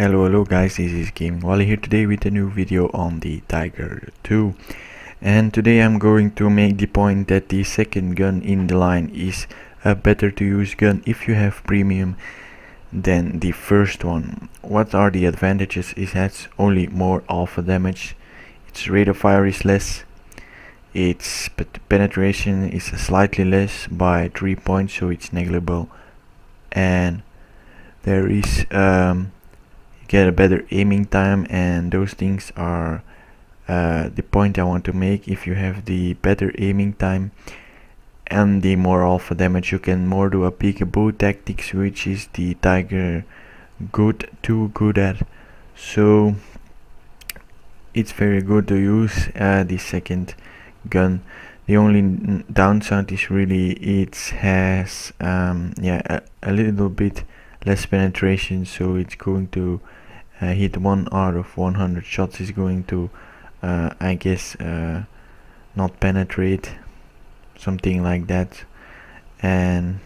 Hello guys, this is King Wally here today with a new video on the Tiger 2. And today I'm going to make the point that the second gun in the line is a better to use gun if you have premium than the first one. What are the advantages? It has only more alpha damage, its rate of fire is less, its penetration is slightly less by 3 points, so it's negligible, and there is get a better aiming time, and those things are the point I want to make. If you have the better aiming time and the more alpha damage, you can more do a peekaboo tactics, which is the Tiger too good at. So it's very good to use the second gun. The only downside is really it has a little bit less penetration, so it's going to hit 1 out of 100 shots is going to I guess not penetrate, something like that. And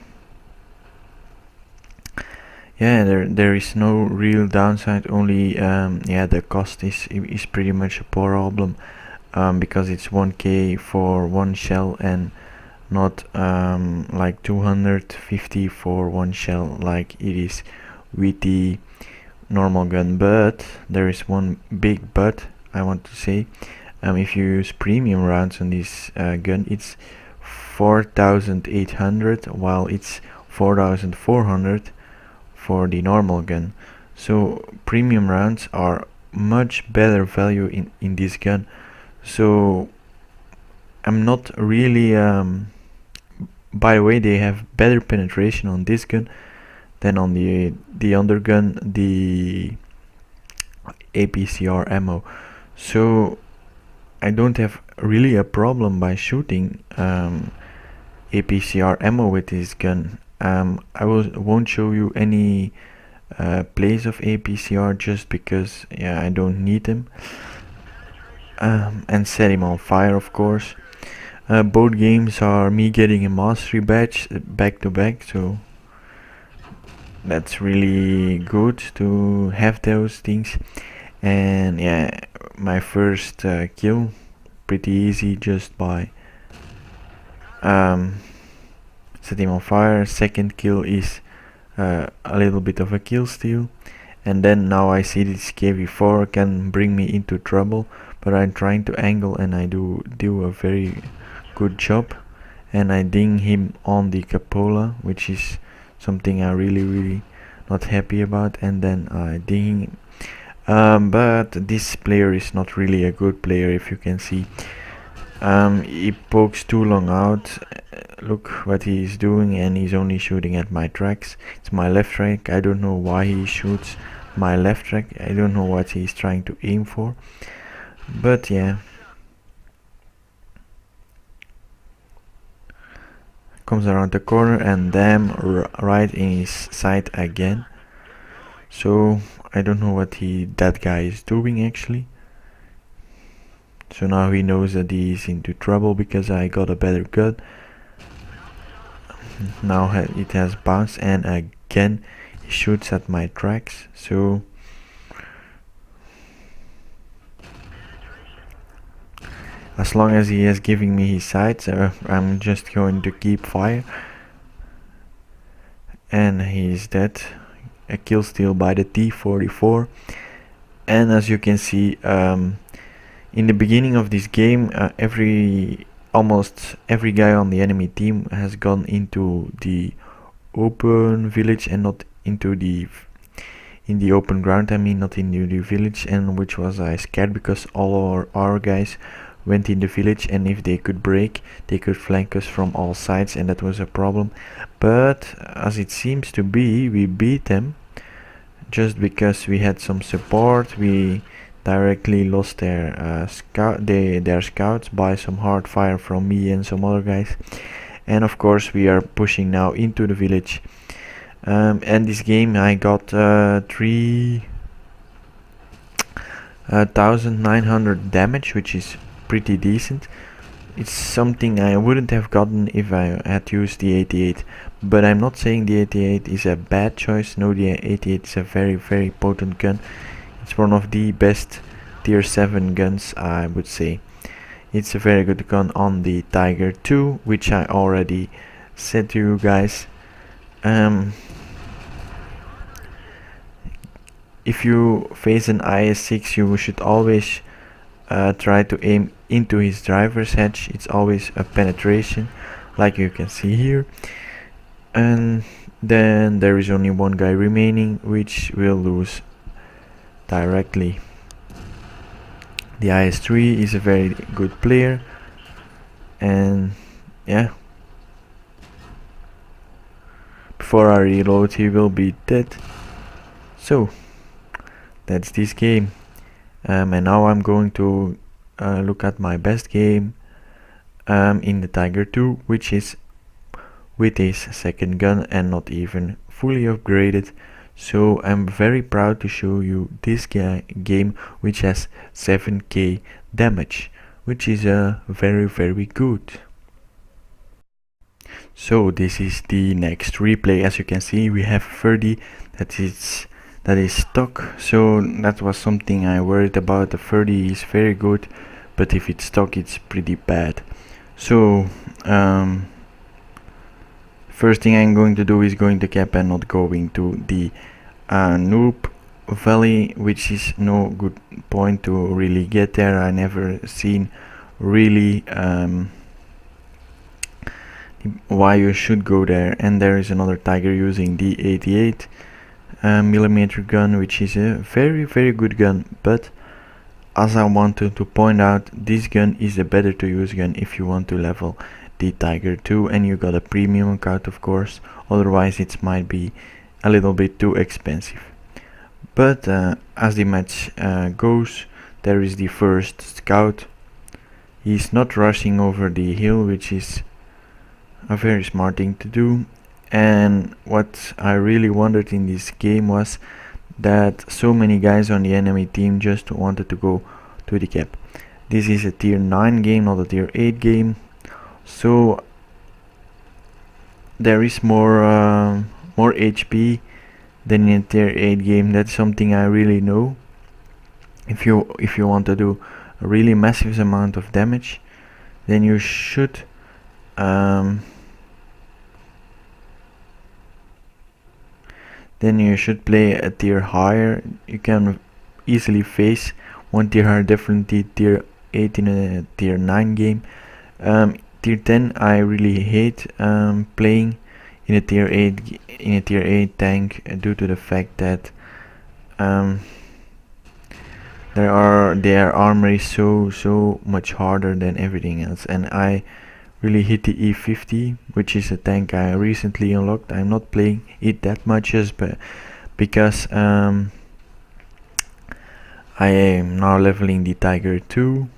yeah, there is no real downside, only the cost is pretty much a problem, because it's 1k for one shell and not like 250 for one shell like it is with the normal gun. But there is one big but I want to say. If you use premium rounds on this gun, it's 4,800 while it's 4,400 for the normal gun. So premium rounds are much better value in this gun. So I'm not really by the way, they have better penetration on this gun than on the other gun, the APCR ammo. So I don't have really a problem by shooting APCR ammo with this gun. I won't show you any plays of APCR just because I don't need them, and set him on fire, of course. Both games are me getting a mastery badge back to back, so that's really good to have those things. And yeah, my first kill, pretty easy, just by setting him on fire. Second kill is a little bit of a kill steal, and then now I see this KV4 can bring me into trouble, but I'm trying to angle and I do a very good job, and I ding him on the cupola, which is something I really not happy about, and then I ding him. But this player is not really a good player, if you can see. He pokes too long out. Look what he is doing, and he's only shooting at my tracks. It's my left track. I don't know why he shoots my left track. I don't know what he's trying to aim for, but yeah. Comes around the corner and damn, right in his sight again. So I don't know what that guy is doing actually. So now he knows that he is into trouble because I got a better gun. Now it has bounced, and again he shoots at my tracks. So as long as he is giving me his sights, I'm just going to keep fire. And he is dead. A kill steal by the T-44. And as you can see, in the beginning of this game, almost every guy on the enemy team has gone into the open village and not into in the open ground. I mean, not into the village, and which was I scared because all our guys went in the village, and if they could break, they could flank us from all sides, and that was a problem. But as it seems to be, we beat them just because we had some support. We directly lost their scouts by some hard fire from me and some other guys, and of course we are pushing now into the village. And this game I got 3,900 damage, which is pretty decent. It's something I wouldn't have gotten if I had used the 88, but I'm not saying the 88 is a bad choice. No, the 88 is a very potent gun. It's one of the best tier 7 guns, I would say. It's a very good gun on the Tiger 2, which I already said to you guys. If you face an IS-6, you should always try to aim into his driver's hedge. It's always a penetration, like you can see here. And then there is only one guy remaining, which will lose directly. The IS-3 is a very good player, and yeah, before I reload he will be dead. So that's this game. And now I'm going to look at my best game in the Tiger 2, which is with his second gun and not even fully upgraded. So I'm very proud to show you this game, which has 7k damage, which is very good. So this is the next replay. As you can see, we have 30 that is stock, so that was something I worried about. The 30 is very good, but if it's stock it's pretty bad. So first thing I'm going to do is going to cap and not going to the noob valley, which is no good point to really get there. I never seen really why you should go there. And there is another Tiger using the 88 millimeter gun, which is a very good gun, but as I wanted to point out, this gun is a better to use gun if you want to level the Tiger 2 and you got a premium account, of course. Otherwise it might be a little bit too expensive. But as the match goes, there is the first scout. He's not rushing over the hill, which is a very smart thing to do. And what I really wondered in this game was that so many guys on the enemy team just wanted to go to the cap. This is a tier 9 game, not a tier 8 game, so there is more HP than in a tier 8 game. That's something I really know. If you want to do a really massive amount of damage, then you should play a tier higher. You can easily face one tier higher, definitely tier 8 in a tier 9 game. Tier 10 I really hate playing in a tier 8 tank due to the fact that their armor is so much harder than everything else, and I really hit the E50, which is a tank I recently unlocked. I'm not playing it that much just because I am now leveling the Tiger 2,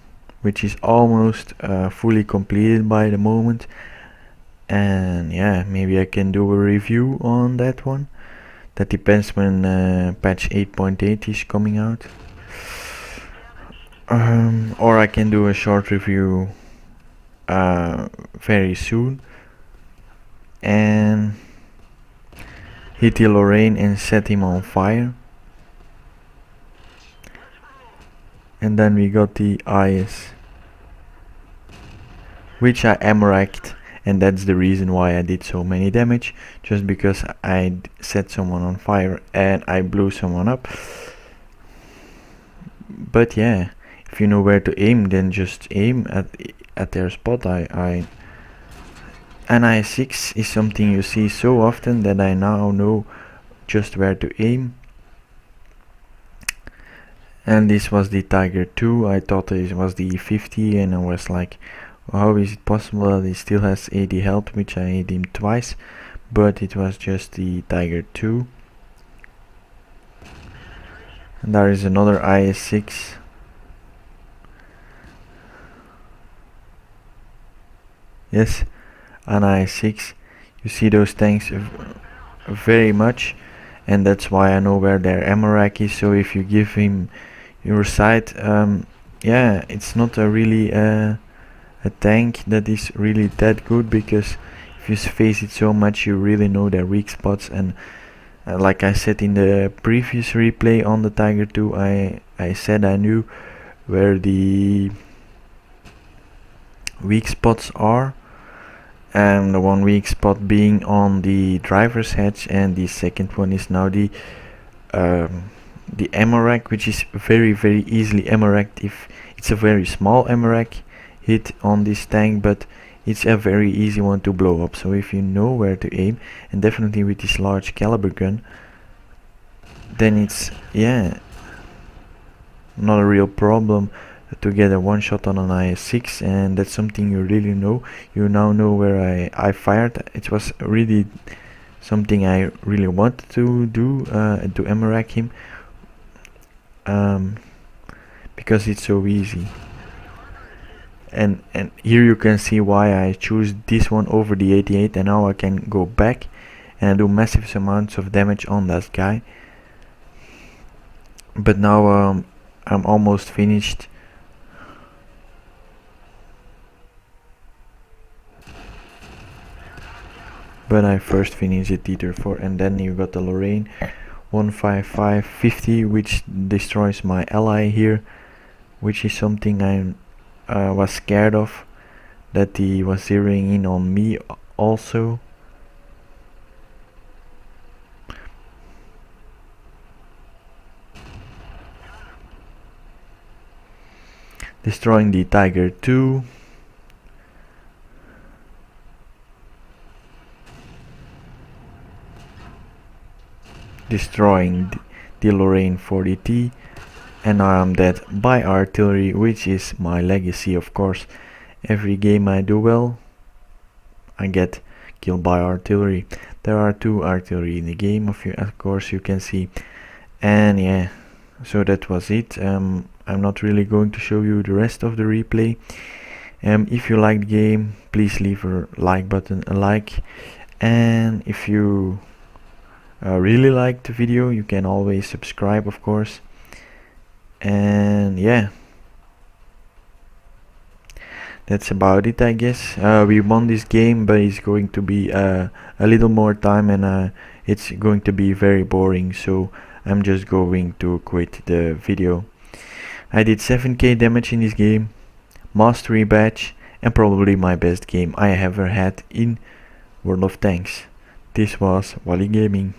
which is almost fully completed by the moment. And yeah, maybe I can do a review on that one. That depends when patch 8.8 is coming out. Or I can do a short review very soon and hit the Lorraine and set him on fire. And then we got the IS, which I ammo-racked, and that's the reason why I did so many damage, just because I set someone on fire and I blew someone up. But yeah, if you know where to aim, then just aim at their spot. An IS-6 is something you see so often that I now know just where to aim. And this was the Tiger 2. I thought it was the 50 and I was like, how is it possible that he still has 80 health, which I hit him twice, but it was just the Tiger 2. And there is another IS-6. Yes, an IS-6. You see those tanks very much, and that's why I know where their ammo rack is. So if you give him your sight, yeah, it's not a really a a tank that is really that good, because if you face it so much you really know their weak spots. And like I said in the previous replay on the Tiger 2, I said I knew where the weak spots are, and the one weak spot being on the driver's hatch, and the second one is now the ammo rack, which is very easily ammo racked. If it's a very small ammo rack hit on this tank, but it's a very easy one to blow up. So if you know where to aim, and definitely with this large caliber gun, then it's, yeah, not a real problem to get a one shot on an IS-6. And that's something you really know. You now know where I fired. It was really something I really wanted to do, to ammo rack him, because it's so easy. And here you can see why I choose this one over the 88, and now I can go back and do massive amounts of damage on that guy. But now I'm almost finished. But I first finished the T-34, and then you got the Lorraine 15550, which destroys my ally here, which is something I was scared of, that he was zeroing in on me also. Destroying the Tiger 2. Destroying the Lorraine 40T. And now I'm dead by artillery, which is my legacy, of course. Every game I do well, I get killed by artillery. There are 2 artillery in the game, of course you can see. And yeah, so that was it. I'm not really going to show you the rest of the replay. If you like the game, please leave a like button, a like. And if you really like the video, you can always subscribe, of course. And yeah, that's about it, I guess. We won this game, but it's going to be a little more time, and it's going to be very boring, so I'm just going to quit the video. I did 7k damage in this game, mastery badge, and probably my best game I ever had in World of Tanks. This was Wally Gaming.